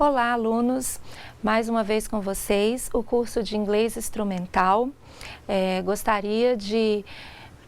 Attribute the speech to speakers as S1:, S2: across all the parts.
S1: Olá, alunos! Mais uma vez com vocês, o curso de Inglês Instrumental. Gostaria de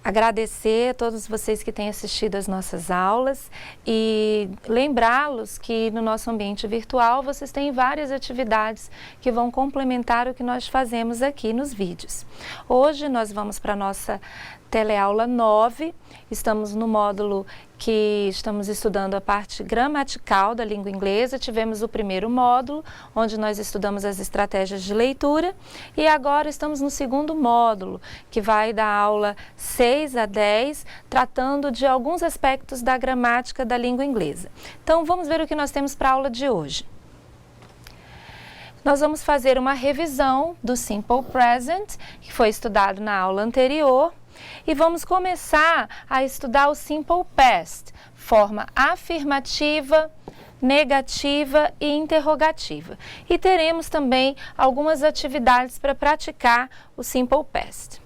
S1: agradecer a todos vocês que têm assistido às nossas aulas e lembrá-los que no nosso ambiente virtual vocês têm várias atividades que vão complementar o que nós fazemos aqui nos vídeos. Hoje nós vamos para a nossa teleaula 9, estamos no módulo que estamos estudando a parte gramatical da língua inglesa. Tivemos o primeiro módulo, onde nós estudamos as estratégias de leitura, e agora estamos no segundo módulo, que vai da aula 6 a 10, tratando de alguns aspectos da gramática da língua inglesa. Então, vamos ver o que nós temos para a aula de hoje. Nós vamos fazer uma revisão do Simple Present, que foi estudado na aula anterior, e vamos começar a estudar o Simple Past, forma afirmativa, negativa e interrogativa. E teremos também algumas atividades para praticar o Simple Past.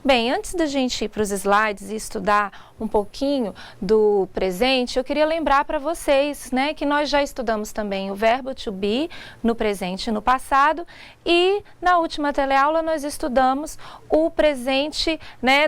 S1: Bem, antes da gente ir para os slides e estudar um pouquinho do presente, eu queria lembrar para vocês, que nós já estudamos também o verbo to be no presente e no passado, e na última teleaula nós estudamos o presente,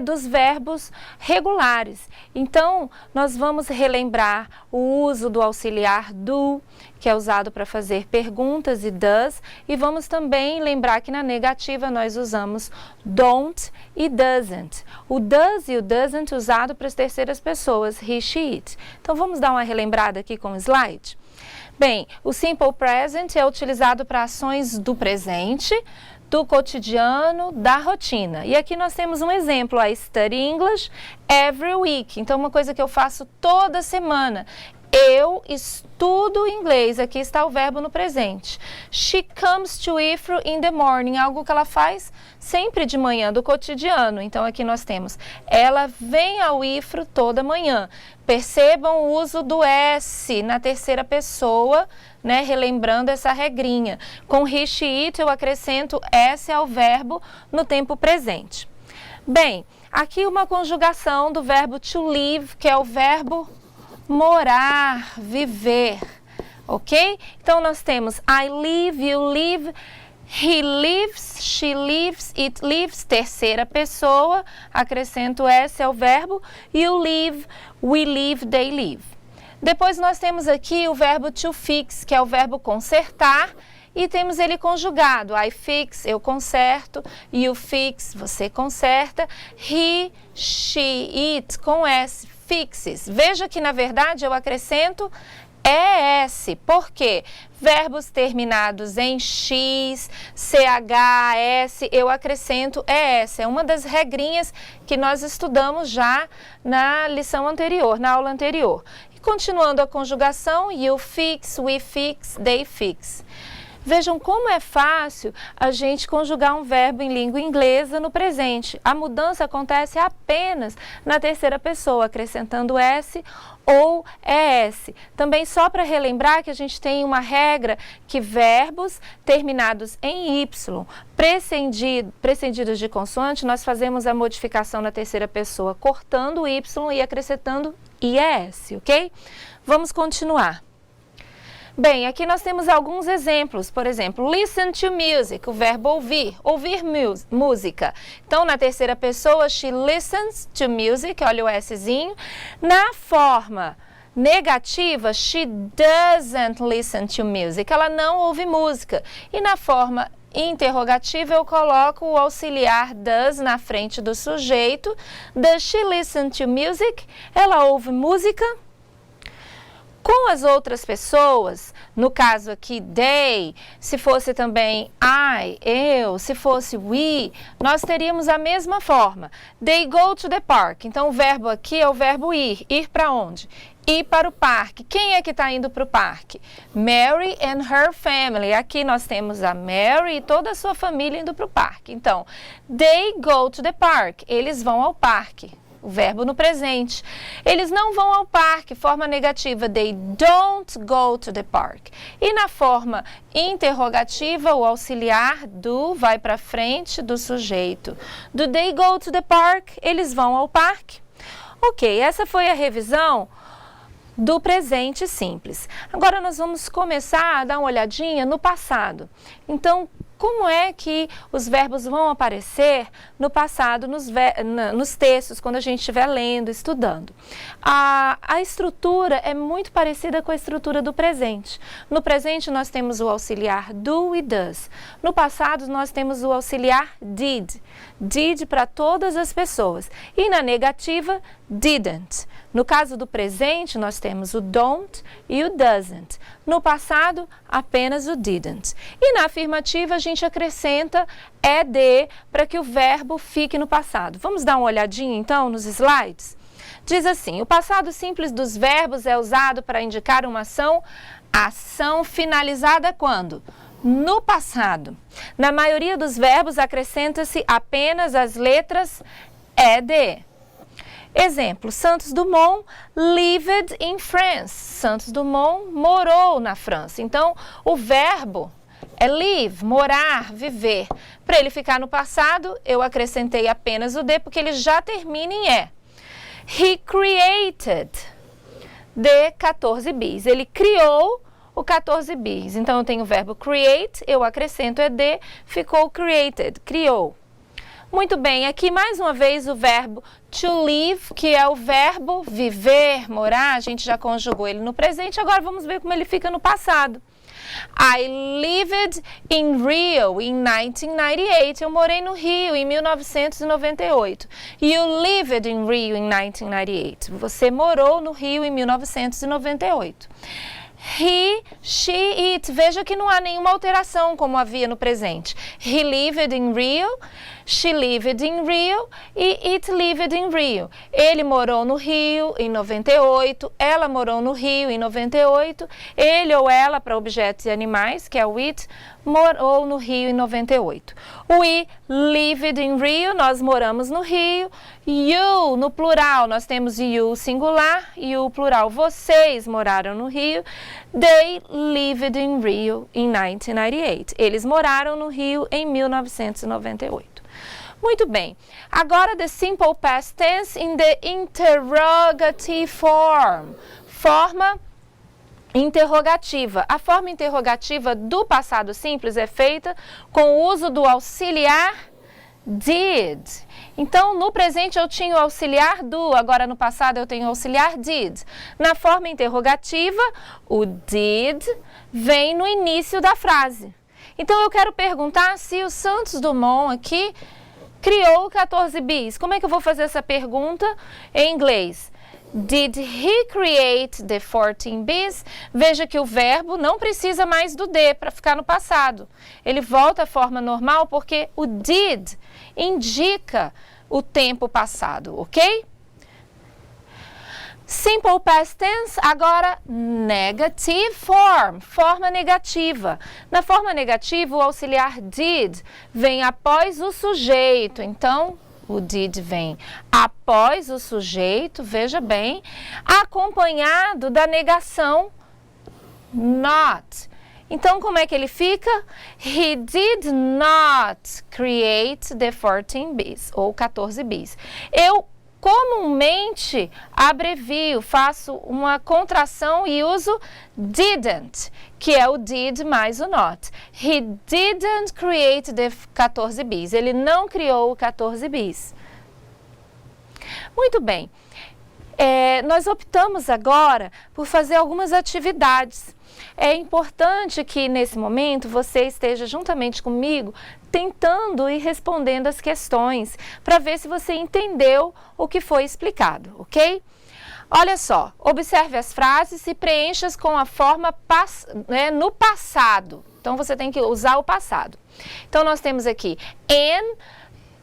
S1: dos verbos regulares. Então, nós vamos relembrar o uso do auxiliar do, que é usado para fazer perguntas, e does, e vamos também lembrar que na negativa nós usamos don't e doesn't. O does e o doesn't usado para as terceiras pessoas, he, she, it. Então vamos dar uma relembrada aqui com o slide? Bem, o Simple Present é utilizado para ações do presente, do cotidiano, da rotina. E aqui nós temos um exemplo, I study English every week. Então, uma coisa que eu faço toda semana. Eu estudo inglês, aqui está o verbo no presente. She comes to Ifro in the morning, algo que ela faz sempre de manhã, do cotidiano. Então, aqui nós temos, ela vem ao Ifro toda manhã. Percebam o uso do S na terceira pessoa, relembrando essa regrinha. Com he, she, it, eu acrescento S ao verbo no tempo presente. Bem, aqui uma conjugação do verbo to live, que é o verbo morar, viver, ok? Então, nós temos I live, you live, he lives, she lives, it lives, terceira pessoa, acrescento S ao verbo, you live, we live, they live. Depois, nós temos aqui o verbo to fix, que é o verbo consertar, e temos ele conjugado, I fix, eu conserto, you fix, você conserta, he, she, it, com S, fixes. Veja que, na verdade, eu acrescento ES. Por quê? Verbos terminados em X, CH, S, eu acrescento ES. É uma das regrinhas que nós estudamos já na lição anterior, na aula anterior. E continuando a conjugação, you fix, we fix, they fix. Vejam como é fácil a gente conjugar um verbo em língua inglesa no presente. A mudança acontece apenas na terceira pessoa, acrescentando S ou ES. Também só para relembrar que a gente tem uma regra que verbos terminados em Y, precedidos de consoante, nós fazemos a modificação na terceira pessoa, cortando o Y e acrescentando IES, ok? Vamos continuar. Bem, aqui nós temos alguns exemplos, por exemplo, listen to music, o verbo ouvir, música. Então, na terceira pessoa, she listens to music, olha o Szinho. Na forma negativa, she doesn't listen to music, ela não ouve música. E na forma interrogativa, eu coloco o auxiliar does na frente do sujeito. Does she listen to music? Ela ouve música? Com as outras pessoas, no caso aqui, they, se fosse também I, eu, se fosse we, nós teríamos a mesma forma. They go to the park. Então, o verbo aqui é o verbo ir. Ir para onde? Ir para o parque. Quem é que está indo para o parque? Mary and her family. Aqui nós temos a Mary e toda a sua família indo para o parque. Então, they go to the park. Eles vão ao parque. O verbo no presente. Eles não vão ao parque, forma negativa, they don't go to the park. E na forma interrogativa, o auxiliar do vai para frente do sujeito. Do they go to the park? Eles vão ao parque? Ok, essa foi a revisão do presente simples. Agora nós vamos começar a dar uma olhadinha no passado. Então, como é que os verbos vão aparecer no passado, nos textos, quando a gente estiver lendo, estudando? A estrutura é muito parecida com a estrutura do presente. No presente, nós temos o auxiliar do e does. No passado, nós temos o auxiliar did. Did para todas as pessoas. E na negativa, didn't. No caso do presente, nós temos o don't e o doesn't. No passado, apenas o didn't. E na afirmativa, a gente acrescenta ed para que o verbo fique no passado. Vamos dar uma olhadinha, então, nos slides? Diz assim, o passado simples dos verbos é usado para indicar uma ação finalizada quando? No passado. Na maioria dos verbos, acrescenta-se apenas as letras ed. Exemplo, Santos Dumont lived in France. Santos Dumont morou na França. Então, o verbo é live, morar, viver. Para ele ficar no passado, eu acrescentei apenas o D, porque ele já termina em E. He created the 14 bis. Ele criou o 14 bis. Então, eu tenho o verbo create, eu acrescento ed, ficou created, criou. Muito bem, aqui mais uma vez o verbo to live, que é o verbo viver, morar, a gente já conjugou ele no presente, agora vamos ver como ele fica no passado. I lived in Rio in 1998. Eu morei no Rio em 1998. You lived in Rio in 1998. Você morou no Rio em 1998. He, she, it. Veja que não há nenhuma alteração como havia no presente. He lived in Rio, she lived in Rio e it lived in Rio. Ele morou no Rio em 98, ela morou no Rio em 98, ele ou ela, para objetos e animais, que é o it, morou no Rio em 98. We lived in Rio, nós moramos no Rio. You, no plural, nós temos you singular e o plural. Vocês moraram no Rio. They lived in Rio in 1998. Eles moraram no Rio em 1998. Muito bem. Agora, the simple past tense in the interrogative form. Forma interrogativa. A forma interrogativa do passado simples é feita com o uso do auxiliar did. Então, no presente eu tinha o auxiliar do, agora no passado eu tenho o auxiliar did. Na forma interrogativa, o did vem no início da frase. Então, eu quero perguntar se o Santos Dumont aqui criou 14 bis. Como é que eu vou fazer essa pergunta em inglês? Did he create the 14 bis? Veja que o verbo não precisa mais do D para ficar no passado. Ele volta à forma normal porque o did indica o tempo passado, ok? Simple past tense, agora negative form, forma negativa. Na forma negativa, o auxiliar did vem após o sujeito, então o did vem após o sujeito, veja bem, acompanhado da negação not. Então, como é que ele fica? He did not create the 14 bis, ou 14 bis. Eu comumente abrevio, faço uma contração e uso didn't, que é o did mais o not. He didn't create the 14 bis. Ele não criou o 14 bis. Muito bem. Nós optamos agora por fazer algumas atividades. É importante que nesse momento você esteja juntamente comigo tentando e respondendo as questões para ver se você entendeu o que foi explicado, ok? Olha só, observe as frases e preencha-as com a forma no passado. Então, você tem que usar o passado. Então, nós temos aqui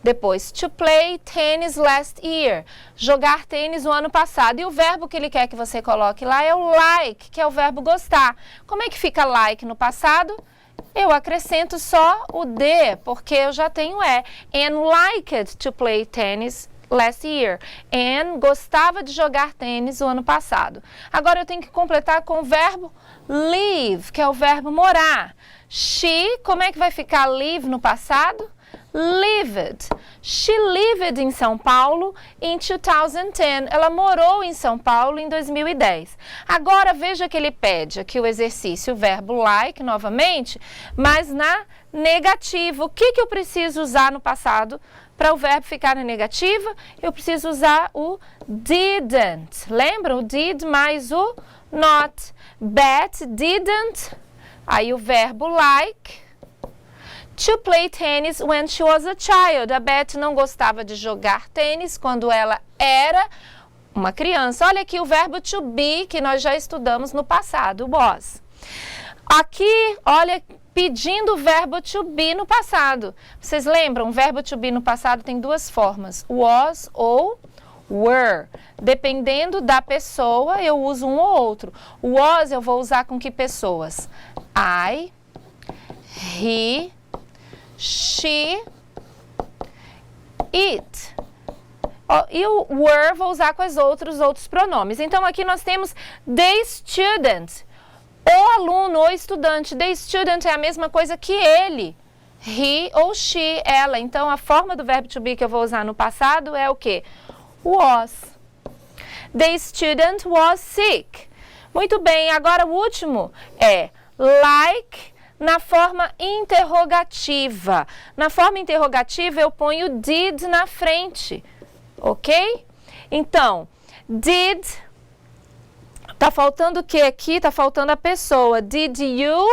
S1: depois, to play tennis last year, jogar tênis no ano passado. E o verbo que ele quer que você coloque lá é o like, que é o verbo gostar. Como é que fica like no passado? Eu acrescento só o D, porque eu já tenho And liked to play tennis last year. And gostava de jogar tênis o ano passado. Agora eu tenho que completar com o verbo live, que é o verbo morar. She, como é que vai ficar live no passado? lived. She lived em São Paulo in 2010. Ela morou em São Paulo em 2010. Agora veja que ele pede aqui o exercício, o verbo like novamente, mas na negativa. O que eu preciso usar no passado para o verbo ficar na negativa? Eu preciso usar o didn't. Lembram? O did mais o not. Bet didn't. Aí o verbo like. To play tennis when she was a child. A Beth não gostava de jogar tênis quando ela era uma criança. Olha aqui o verbo to be, que nós já estudamos no passado, was. Aqui, olha, pedindo o verbo to be no passado. Vocês lembram? O verbo to be no passado tem duas formas, was ou were. Dependendo da pessoa, eu uso um ou outro. Was eu vou usar com que pessoas? I, he, she, it. E o were vou usar com os outros pronomes. Então, aqui nós temos the student. O aluno, o estudante. The student é a mesma coisa que ele. He ou she, ela. Então, a forma do verbo to be que eu vou usar no passado é o quê? Was. The student was sick. Muito bem, agora o último é like na forma interrogativa. Na forma interrogativa eu ponho did na frente, ok? Então, did, tá faltando o que aqui? Tá faltando a pessoa. Did you?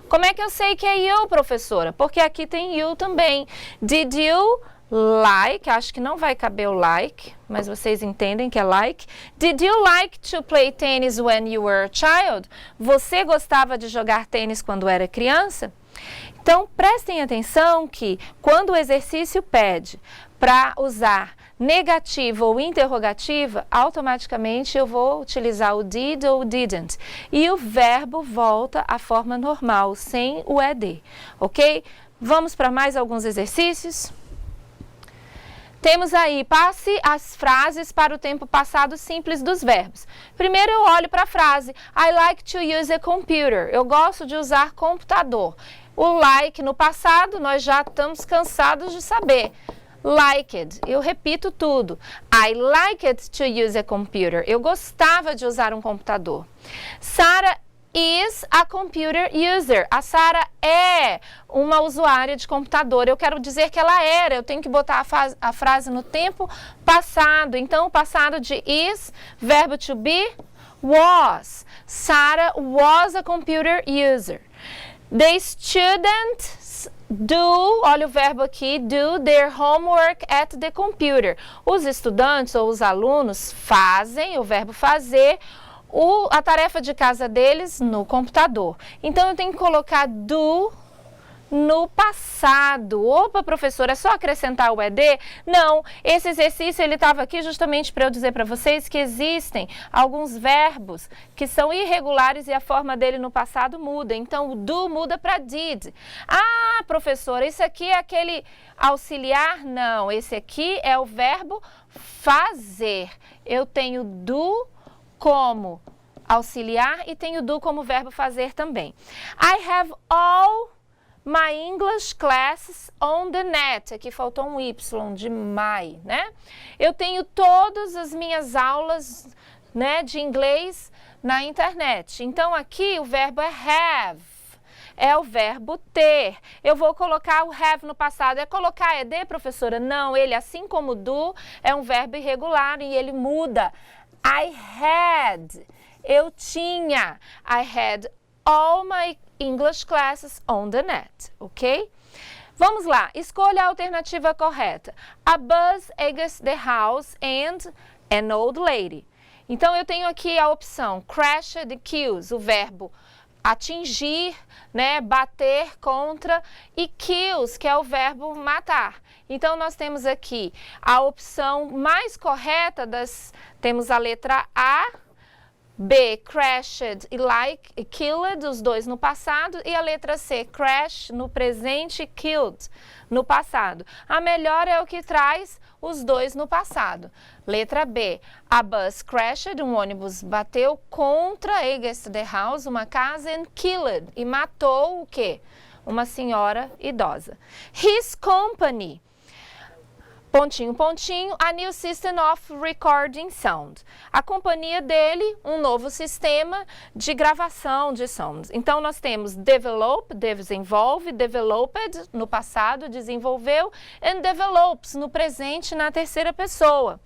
S1: Como é que eu sei que é you, professora? Porque aqui tem you também. Did you like? Acho que não vai caber o like, mas vocês entendem que é like. Did you like to play tennis when you were a child? Você gostava de jogar tênis quando era criança? Então, prestem atenção que quando o exercício pede para usar negativa ou interrogativa, automaticamente eu vou utilizar o did ou didn't. E o verbo volta à forma normal, sem o ed, ok? Vamos para mais alguns exercícios? Temos aí, passe as frases para o tempo passado simples dos verbos. Primeiro eu olho para a frase, I like to use a computer. Eu gosto de usar computador. O like no passado nós já estamos cansados de saber. Liked, eu repito tudo. I liked to use a computer. Eu gostava de usar um computador. Sarah is a computer user. A Sarah é uma usuária de computador. Eu quero dizer que ela era. Eu tenho que botar a frase no tempo passado. Então, o passado de is, verbo to be, was. Sarah was a computer user. The students do, olha o verbo aqui, do their homework at the computer. Os estudantes ou os alunos fazem, o verbo fazer, a tarefa de casa deles no computador. Então, eu tenho que colocar do no passado. Opa, professora, é só acrescentar o ed? Não, esse exercício ele estava aqui justamente para eu dizer para vocês que existem alguns verbos que são irregulares e a forma dele no passado muda. Então, o do muda para did. Ah, professora, isso aqui é aquele auxiliar? Não, esse aqui é o verbo fazer. Eu tenho do como auxiliar e tenho do como verbo fazer também. I have all my English classes on the net. Aqui faltou um Y de my, né? Eu tenho todas as minhas aulas, né, de inglês na internet. Então, aqui o verbo é have. É o verbo ter. Eu vou colocar o have no passado. É colocar ed, professora? Não, ele, assim como do, é um verbo irregular e ele muda. I had. Eu tinha. I had all my English classes on the net, ok? Vamos lá, escolha a alternativa correta. A bus against the house and an old lady. Então, eu tenho aqui a opção crashed, kills, o verbo atingir, né, bater contra, e kills, que é o verbo matar. Então, nós temos aqui a opção mais correta temos a letra A, B, crashed e like, killed, os dois no passado, e a letra C, crash no presente, killed no passado. A melhor é o que traz os dois no passado. Letra B, a bus crashed, um ônibus bateu contra against the house, uma casa, and killed, e matou o quê? uma senhora idosa. His company, pontinho, pontinho, a new system of recording sound. A companhia dele, um novo sistema de gravação de sons. Então, nós temos develop, desenvolve, developed, no passado, desenvolveu, and develops, no presente, na terceira pessoa.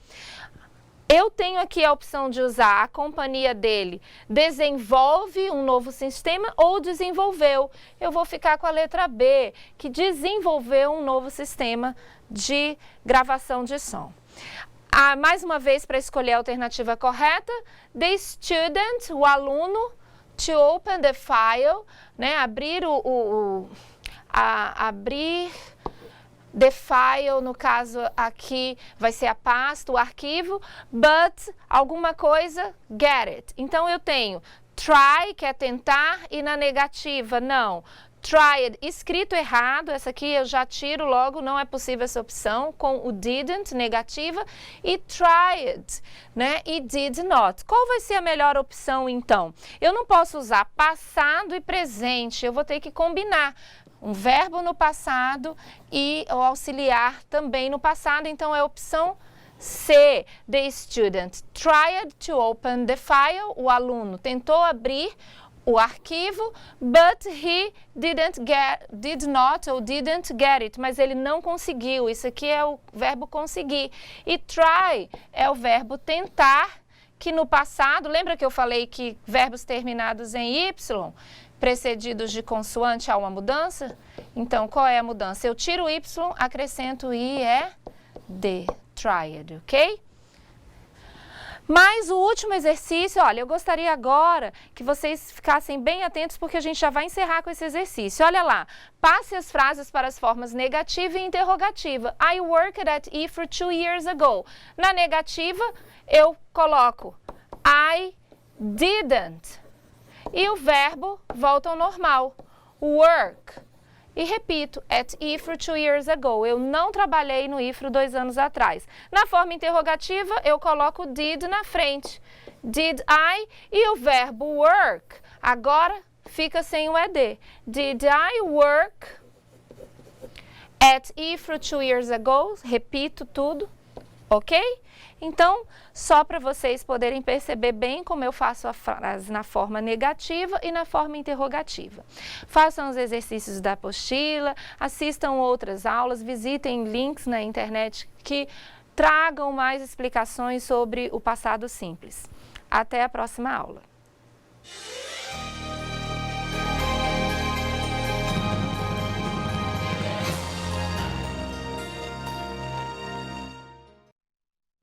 S1: Eu tenho aqui a opção de usar a companhia dele, desenvolve um novo sistema ou desenvolveu. Eu vou ficar com a letra B, que desenvolveu um novo sistema de gravação de som. Mais uma vez, para escolher a alternativa correta, the student, o aluno, to open the file, né, abrir abrir the file, no caso aqui vai ser a pasta, o arquivo, but alguma coisa, get it. Então eu tenho try, que é tentar, e na negativa, não. Tried, escrito errado, essa aqui eu já tiro logo, não é possível essa opção, com o didn't, negativa, e tried, né, e did not. Qual vai ser a melhor opção, então? Eu não posso usar passado e presente, eu vou ter que combinar um verbo no passado e o auxiliar também no passado, então é a opção C. The student tried to open the file, o aluno tentou abrir o arquivo, but he did not get it, mas ele não conseguiu. Isso aqui é o verbo conseguir. E try é o verbo tentar, que no passado, lembra que eu falei que verbos terminados em Y, precedidos de consoante há uma mudança? Então, qual é a mudança? Eu tiro o Y, acrescento o I, é D, tried, ok? Mas o último exercício, olha, eu gostaria agora que vocês ficassem bem atentos porque a gente já vai encerrar com esse exercício. Olha lá, passe as frases para as formas negativa e interrogativa. I worked at E for 2 years ago. Na negativa, eu coloco I didn't. E o verbo volta ao normal, work. E repito, at E for 2 years ago. Eu não trabalhei no IFRO 2 anos atrás. Na forma interrogativa, eu coloco did na frente. Did I? E o verbo work agora fica sem o ED. Did I work at E for 2 years ago? Repito tudo, ok? Então, só para vocês poderem perceber bem como eu faço a frase na forma negativa e na forma interrogativa. Façam os exercícios da apostila, assistam outras aulas, visitem links na internet que tragam mais explicações sobre o passado simples. Até a próxima aula.